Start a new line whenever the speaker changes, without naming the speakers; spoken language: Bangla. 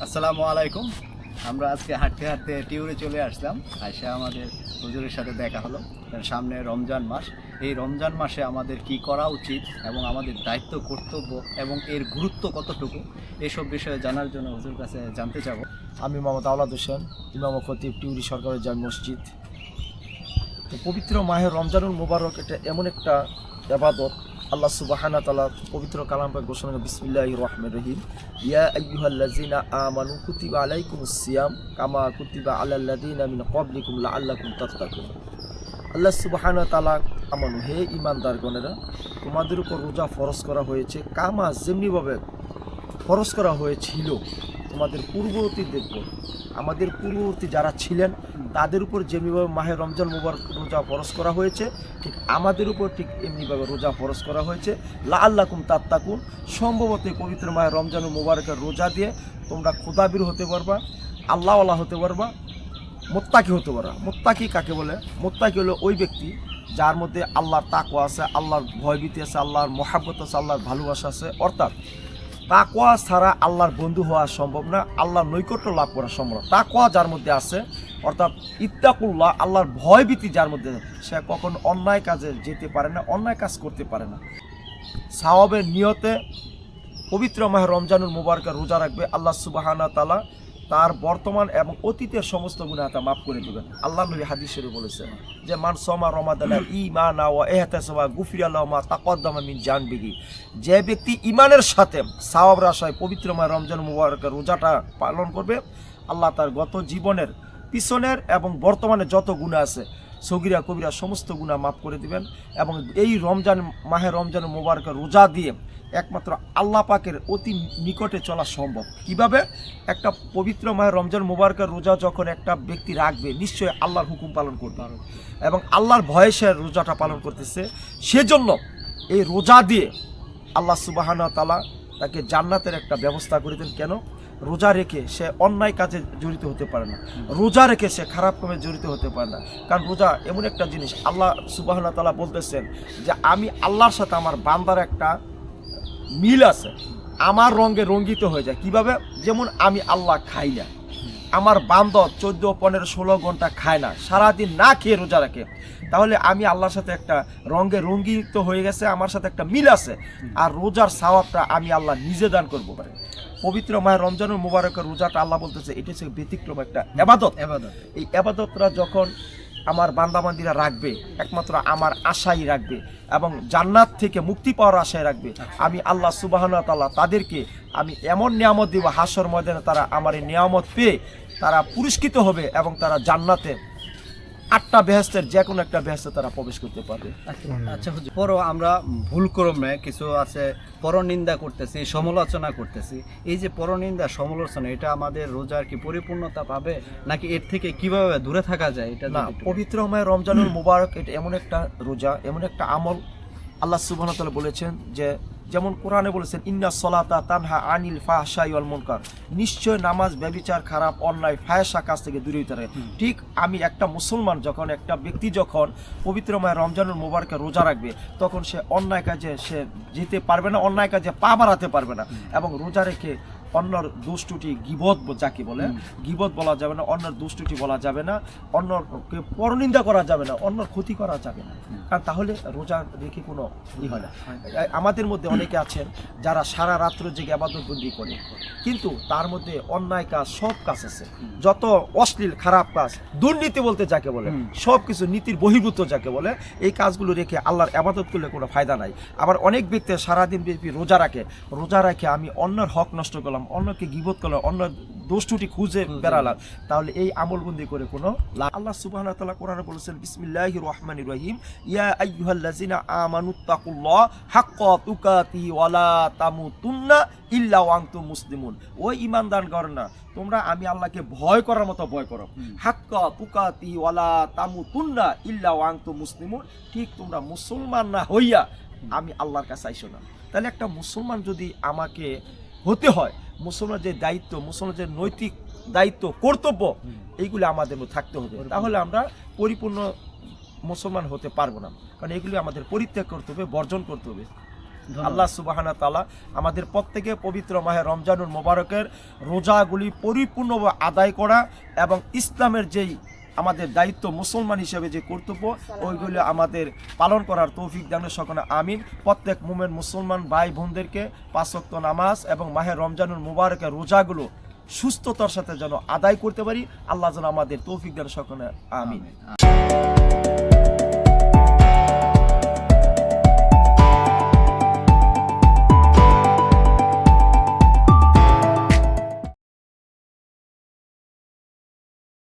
আসসালামু আলাইকুম। আমরা আজকে হাঁটতে হাঁটতে টিউরে চলে আসলাম। আয়সা আমাদের হুজুরের সাথে দেখা হলো। সামনে রমজান মাস। এই রমজান মাসে আমাদের কি করা উচিত এবং আমাদের দায়িত্ব কর্তব্য এবং এর গুরুত্ব কতটুকু, এসব বিষয়ে জানার জন্য হুজুর কাছে জানতে চাবো।
আমি মোহাম্মদ আওলাদ হোসেন, ইমাম ও খতিব, টিউরি সরকারি জামি মসজিদ। তো পবিত্র মাহে রমজানুল মুবারক এটা এমন একটা ইবাদত, আল্লাহ সুবহানাহু ওয়া তাআলা পবিত্র কালাম পাক ঘোষণা করেন, বিসমিল্লাহির রহমানির রহিম, ইয়া আইয়ুহাল্লাযিনা আমানু কুতিবা আলাইকুমুস সিয়াম কামা কুতিবা আলাল্লাযিনা মিন ক্বাবলিকুম লাআল্লাকুম তাত্তাকুন। আল্লাহ সুবহানাহু ওয়া তাআলা, আমানু, হে ঈমানদারগণেরা, তোমাদের উপর রোজা ফরজ করা হয়েছে কামা, যেমনিভাবে ফরজ করা হয়েছিল তোমাদের পূর্ববর্তীদের উপর। আমাদের পূর্ববর্তী যারা ছিলেন তাদের উপর যেমনিভাবে মাহে রমজান মুবারক রোজা ফরজ করা হয়েছে, ঠিক আমাদের উপর ঠিক এমনিভাবে রোজা ফরজ করা হয়েছে। লাআল্লাকুম তাত্তাকুন, সম্ভবত পবিত্র মাহে রমজান মুবারকের রোজা দিয়ে তোমরা খোদাবীর হতে পারবা, আল্লাহওয়ালা হতে পারবা, মোত্তাকি হতে পারবা। মোত্তাকি কাকে বলে? মোত্তাকি হলো ওই ব্যক্তি যার মধ্যে আল্লাহর তাকওয়া আছে, আল্লাহর ভয়ভীতি আছে, আল্লাহর মহাব্বত আছে, আল্লাহর ভালোবাসা আছে। অর্থাৎ তাকওয়া ছাড়া আল্লাহর বন্ধু হওয়া সম্ভব না, আল্লাহর নৈকট্য লাভ করা সম্ভব। তাকওয়া যার মধ্যে আছে, অর্থাৎ ইত্তাকুল্লাহ, আল্লাহর ভয়ভীতি যার মধ্যে, সে কখনো অন্যায় কাজে যেতে পারে না, অন্যায় কাজ করতে পারে না। সাওয়াবের নিয়তে পবিত্র মাহে রমজানুল মুবারকের রোজা রাখবে, আল্লাহ সুবহানাহু ওয়া তাআলা তার বর্তমান এবং অতীতের সমস্ত গুনাহ মাফ করে দেবেন। আল্লাহ নবী হাদিস শরীফে বলেছেন যে মান সামা রমাদানা ঈমানা ওয়া ইহতিসাবা গুফিরা লাহু মা তাকদ্দামা মিন জানবিহি। যে ব্যক্তি ঈমানের সাথে সওয়াবের আশায় পবিত্র মাহে রমজান মুবারকের রোজাটা পালন করবে, আল্লাহ তার গত জীবনের পিছনের এবং বর্তমানে যত গুনাহ আছে, সগীরা কবিরা সমস্ত গুনাহ মাফ করে দিবেন। এবং এই মাহে রমজান মুবারকের রোজা দিয়ে একমাত্র আল্লাহ পাকের অতি নিকটে চলা সম্ভব। কিভাবে? একটা পবিত্র মাহে রমজান মুবারকের রোজা যখন একটা ব্যক্তি রাখবে, নিশ্চয়ই আল্লাহর হুকুম পালন করবে এবং আল্লাহর ভয়ে সে রোজাটা পালন করতেছে। সেজন্য এই রোজা দিয়ে আল্লাহ সুবহানাহু ওয়া তাআলা তাকে জান্নাতের একটা ব্যবস্থা করে দেন। কেন? রোজা রেখে সে অন্যায় কাজে জড়িত হতে পারে না, রোজা রেখে সে খারাপ কামে জড়িত হতে পারে না। কারণ রোজা এমন একটা জিনিস, আল্লাহ সুবহানাহু ওয়া তাআলা বলতেছেন যে আমি আল্লাহর সাথে আমার বান্দার একটা মিল আছে, আমার রঙে রঙ্গিত হয়ে যায়। কিভাবে? যেমন আমি আল্লাহ খাই না, আমার বান্দর 14, 15, 16 ঘন্টা খায় না, সারাদিন না খেয়ে রোজা রাখে, তাহলে আমি আল্লাহর সাথে একটা রঙে রঙ্গিত হয়ে গেছে, আমার সাথে একটা মিল আছে। আর রোজার সওয়াবটা আমি আল্লাহ নিজে দান করবো পারে। পবিত্র মাহে রমজানুল মুবারকের রোজাটা আল্লাহ বলতেছে এটা হচ্ছে ব্যতিক্রম একটা ইবাদত। এই ইবাদতটা যখন আমার বান্দাবান্দিরা রাখবে, একমাত্র আমার আশাই রাখবে এবং জান্নাত থেকে মুক্তি পাওয়ার আশায় রাখবে, আমি আল্লাহ সুবহানাহু ওয়া তাআলা তাদেরকে আমি এমন নিয়ামত দিব, হাসর ময়দানে তারা আমার এই নিয়ামত পেয়ে তারা পুরস্কৃত হবে এবং তারা জান্নাতে 8টা বেহেশতের যে কোনো একটা বেহেশতে তারা প্রবেশ করতে পারবে।
আচ্ছা হুজুর, পরও আমরা ভুলক্রমে কিছু আছে পরনিন্দা করতেছি, সমালোচনা করতেছি। এই যে পরনিন্দা সমালোচনা, এটা আমাদের রোজার কি পরিপূর্ণতা পাবে নাকি এর থেকে কিভাবে দূরে থাকা যায়? এটা
না, পবিত্র মাহে রমজানুল মুবারক এটা এমন একটা রোজা, এমন একটা আমল, আল্লাহ সুবহানাহু ওয়া তাআলা বলেছেন যে, যেমন কোরআনে বলেছেন ইন্না সলাতা তানহা আনিল ফাহশাই ওয়াল মুনকার, নিশ্চয় নামাজ ব্যভিচার, খারাপ, অন্যায়, ফাহশা কাজ থেকে দূরে হতে থাকে। ঠিক আমি একটা মুসলমান যখন, একটা ব্যক্তি যখন পবিত্র মাহে রমজানুল মুবারকে রোজা রাখবে, তখন সে অন্যায় কাজে সে যেতে পারবে না, অন্যায় কাজে পা বাড়াতে পারবে না। এবং রোজা রেখে অন্যর দুষ্টুটি, গীবত যাকে বলে, গীবত বলা যাবে না, অন্যর দুষ্টুটি বলা যাবে না, অন্যকে পরনিন্দা করা যাবে না, অন্যর ক্ষতি করা যাবে না। কারণ তাহলে রোজা রেখে কোনো ই হয় না। আমাদের মধ্যে অনেকে আছেন যারা সারা রাত্র জেগে ইবাদতবন্দি করে, কিন্তু তার মধ্যে অন্যায় কাজ, সব কাজ আছে, যত অশ্লীল খারাপ কাজ, দুর্নীতি বলতে যাকে বলে, সব কিছু নীতির বহির্ভূত যাকে বলে, এই কাজগুলো রেখে আল্লাহর ইবাদত করলে কোনো ফায়দা নাই। আবার অনেক ব্যক্তি সারাদিন ব্যাপী রোজা রাখে, রোজা রেখে আমি অন্যের হক নষ্ট করলাম, অন্যকে গীবত করলাম, অন্য দোষ ত্রুটি খুঁজে বেড়ালাম, তাহলে এই আমলবন্দি করে কোনো লাভ। আল্লাহ সুবহানাহু ওয়া তাআলা কোরআনে বলেছেন বিসমিল্লাহির রহমানির রহিম, ইয়া আইয়ুহাল্লাযিনা আমানুত্তাকুল্লাহ হাক্কা তুকাতিহি ওয়া লা তামুতুন্না ইল্লা ওয়া আনতুম মুসলিমুন। ওই ঈমানদারগণরা, তোমরা আমি আল্লাহকে ভয় করার মতো ভয় করো, হাক্কা তুকাতিহি ওয়া লা তামুতুন্না ইল্লা ওয়া আনতুম মুসলিমুন, ঠিক তোমরা মুসলমান না হইয়া আমি আল্লাহর কাছে আইসো না। তাহলে একটা মুসলমান যদি আমাকে হতে হয়, মুসলমানের যে দায়িত্ব, মুসলমানের যে নৈতিক দায়িত্ব, কর্তব্য, এইগুলি আমাদের মধ্যে থাকতে হবে, তাহলে আমরা পরিপূর্ণ মুসলমান হতে পারবো না। কারণ এগুলি আমাদের পরিত্যাগ করতে হবে, বর্জন করতে হবে। আল্লাহ সুবহানাহু তাআলা আমাদের প্রত্যেকে পবিত্র মাহে রমজানুল মোবারকের রোজাগুলি পরিপূর্ণভাবে আদায় করা এবং ইসলামের যেই আমাদের দায়িত্ব মুসলমান হিসেবে যে কর্তব্য ওইগুলো আমাদের পালন করার তৌফিক দানের সকলে আমিন। প্রত্যেক মুমিন মুসলমান ভাই বোনদেরকে 5 ওয়াক্ত নামাজ এবং মাহে রমজানুল মোবারকের রোজাগুলো সুস্থতার সাথে যেন আদায় করতে পারি, আল্লাহ যেন আমাদের তৌফিক দানের সকলে আমিন।